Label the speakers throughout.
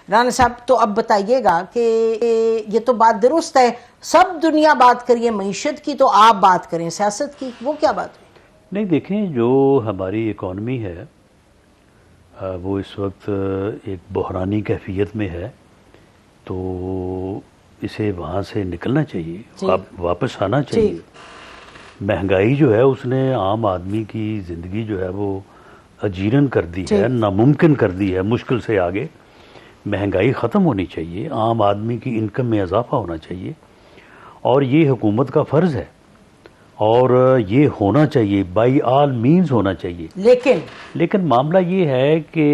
Speaker 1: رانا صاحب تو اب بتائیے گا کہ یہ تو بات درست ہے، سب دنیا بات کریے معیشت کی، تو آپ بات کریں سیاست کی، وہ کیا بات ہوئی؟
Speaker 2: نہیں دیکھیں، جو ہماری اکانومی ہے وہ اس وقت ایک بحرانی کیفیت میں ہے، تو اسے وہاں سے نکلنا چاہیے، واپس آنا چاہیے۔ مہنگائی جو ہے اس نے عام آدمی کی زندگی جو ہے وہ اجیرن کر دی ہے، ناممکن کر دی ہے، مشکل سے آگے۔ مہنگائی ختم ہونی چاہیے، عام آدمی کی انکم میں اضافہ ہونا چاہیے، اور یہ حکومت کا فرض ہے، اور یہ ہونا چاہیے، بائی آل مینز ہونا چاہیے۔ لیکن معاملہ یہ ہے کہ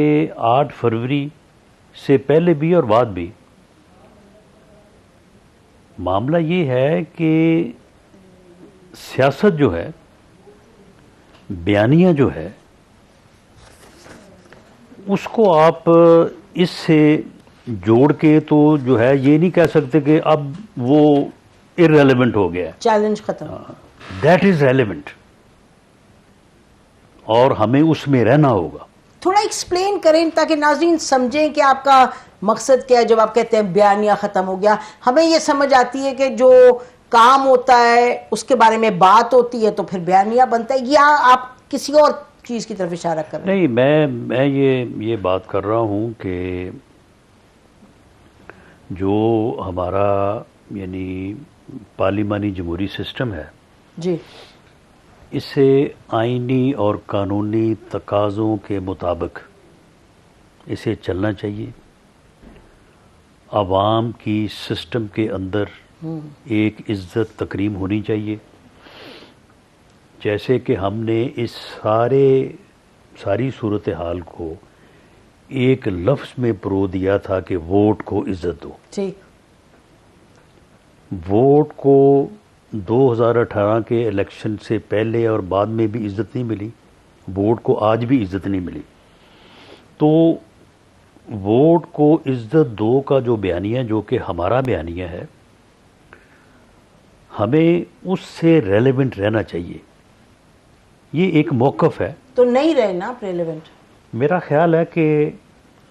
Speaker 2: 8 فروری سے پہلے بھی اور بعد بھی معاملہ یہ ہے کہ سیاست جو ہے، بیانیہ جو ہے، اس کو آپ اس سے جوڑ کے تو جو ہے یہ نہیں کہہ سکتے کہ اب وہ irrelevant ہو گیا ہے،
Speaker 1: چیلنج ختم،
Speaker 2: that is relevant، اور ہمیں اس میں رہنا ہوگا۔
Speaker 1: تھوڑا ایکسپلین کریں تاکہ ناظرین سمجھیں کہ آپ کا مقصد کیا ہے جب آپ کہتے ہیں بیانیہ ختم ہو گیا۔ ہمیں یہ سمجھ آتی ہے کہ جو کام ہوتا ہے اس کے بارے میں بات ہوتی ہے تو پھر بیانیہ بنتا ہے، یا آپ کسی اور چیز کی طرف اشارہ کر رہے ہیں؟
Speaker 2: نہیں، میں یہ بات کر رہا ہوں کہ جو ہمارا یعنی پارلیمانی جمہوری سسٹم ہے،
Speaker 1: جی،
Speaker 2: اسے آئینی اور قانونی تقاضوں کے مطابق اسے چلنا چاہیے۔ عوام کی سسٹم کے اندر ایک عزت تکریم ہونی چاہیے، جیسے کہ ہم نے اس ساری صورتحال کو ایک لفظ میں پرو دیا تھا کہ ووٹ کو عزت دو۔ ووٹ کو 2018 کے الیکشن سے پہلے اور بعد میں بھی عزت نہیں ملی، ووٹ کو آج بھی عزت نہیں ملی۔ تو ووٹ کو عزت دو کا جو بیانیہ، جو کہ ہمارا بیانیہ ہے، ہمیں اس سے ریلیونٹ رہنا چاہیے۔ یہ ایک موقف ہے۔
Speaker 1: تو نہیں رہے نا ریلیونٹ؟
Speaker 2: میرا خیال ہے کہ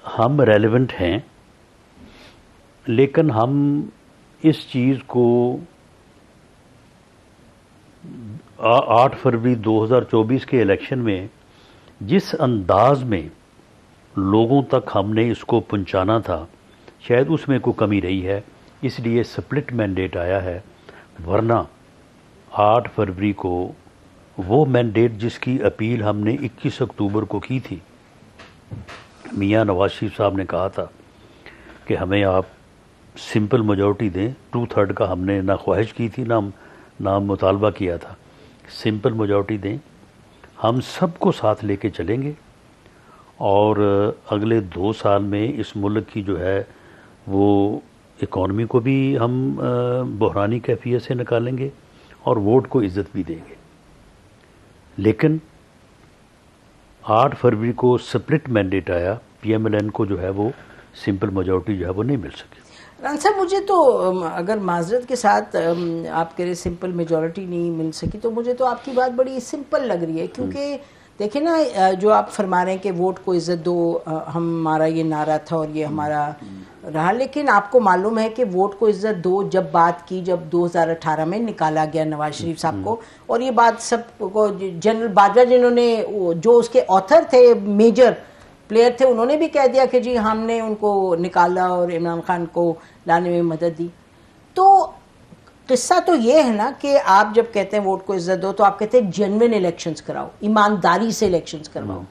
Speaker 2: ہم ریلیونٹ ہیں، لیکن ہم اس چیز کو 8 فروری 2024 کے الیکشن میں جس انداز میں لوگوں تک ہم نے اس کو پہنچانا تھا، شاید اس میں کوئی کمی رہی ہے، اس لیے سپلٹ مینڈیٹ آیا ہے۔ ورنہ 8 فروری کو وہ مینڈیٹ جس کی اپیل ہم نے 21 اکتوبر کو کی تھی، میاں نواز شریف صاحب نے کہا تھا کہ ہمیں آپ سمپل میجورٹی دیں، 2/3 کا ہم نے نہ خواہش کی تھی نہ مطالبہ کیا تھا، سمپل میجورٹی دیں، ہم سب کو ساتھ لے کے چلیں گے، اور اگلے 2 سال میں اس ملک کی جو ہے وہ اکانومی کو بھی ہم بحرانی کیفیت سے نکالیں گے اور ووٹ کو عزت بھی دیں گے۔ لیکن 8 فروری کو سپلٹ مینڈیٹ آیا، پی ایم ایل این کو جو ہے وہ سمپل میجورٹی جو ہے وہ نہیں مل سکی۔
Speaker 1: رانا صاحب، مجھے تو اگر معذرت کے ساتھ آپ کہہ رہے سمپل میجورٹی نہیں مل سکی، تو مجھے تو آپ کی بات بڑی سمپل لگ رہی ہے، کیونکہ دیکھیں نا، جو آپ فرما رہے ہیں کہ ووٹ کو عزت دو، ہمارا یہ نعرہ تھا اور یہ ہمارا رہا، لیکن آپ کو معلوم ہے کہ ووٹ کو عزت دو جب بات کی، جب 2018 میں نکالا گیا نواز شریف صاحب کو، اور یہ بات سب کو جنرل باجوہ جنہوں نے جو اس کے آتھر تھے، میجر پلیئر تھے، انہوں نے بھی کہہ دیا کہ جی ہم نے ان کو نکالا اور عمران خان کو لانے میں مدد دی۔ تو قصہ تو یہ ہے نا کہ آپ جب کہتے ہیں ووٹ کو عزت دو، تو آپ کہتے ہیں جینوئن الیکشنز کراؤ، ایمانداری سے الیکشنز کرواؤ۔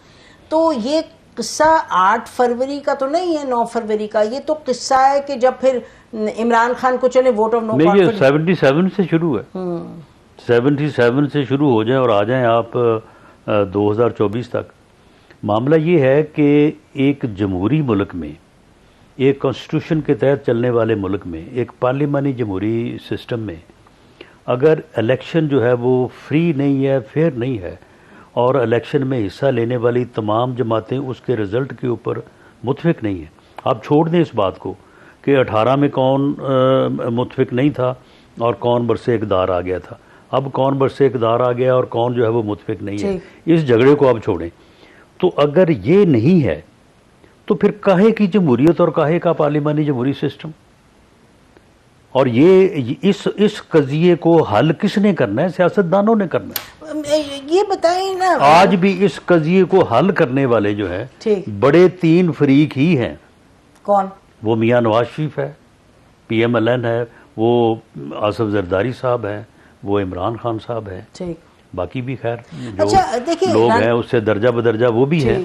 Speaker 1: تو یہ قصہ 8 فروری کا تو نہیں ہے، 9 فروری کا، یہ تو قصہ ہے کہ جب پھر عمران خان کو چلے ووٹ آف نو کانفیڈنس،
Speaker 2: 77 سے شروع ہے، 77 سے شروع ہو جائیں اور آ جائیں آپ 2024 تک۔ معاملہ یہ ہے کہ ایک جمہوری ملک میں، ایک کانسٹیٹیوشن کے تحت چلنے والے ملک میں، ایک پارلیمانی جمہوری سسٹم میں، اگر الیکشن جو ہے وہ فری نہیں ہے، فیئر نہیں ہے، اور الیکشن میں حصہ لینے والی تمام جماعتیں اس کے رزلٹ کے اوپر متفق نہیں ہیں، آپ چھوڑ دیں اس بات کو کہ 18 میں کون متفق نہیں تھا اور کون برسے اقتدار آ گیا تھا، اب کون برسے اقتدار آ گیا اور کون جو ہے وہ متفق نہیں ہے، اس جھگڑے کو آپ چھوڑیں۔ تو اگر یہ نہیں ہے تو پھر کاہے کی جمہوریت اور کاہے کا پارلیمانی جمہوری سسٹم؟ اور یہ اس قضیے کو حل کس نے کرنا ہے؟ سیاستدانوں نے کرنا ہے۔
Speaker 1: یہ بتائیں نا،
Speaker 2: آج بھی اس قضیے کو حل کرنے والے جو ہے
Speaker 1: ٹھیک
Speaker 2: بڑے 3 فریق ہی ہیں۔
Speaker 1: کون؟
Speaker 2: وہ میاں نواز شریف ہے، PMLN ہے، وہ آصف زرداری صاحب ہے، وہ عمران خان صاحب ہے،
Speaker 1: ٹھیک
Speaker 2: باقی بھی خیر
Speaker 1: اچھا دیکھیے
Speaker 2: لوگ ہیں اس سے درجہ بدرجہ وہ بھی ہیں۔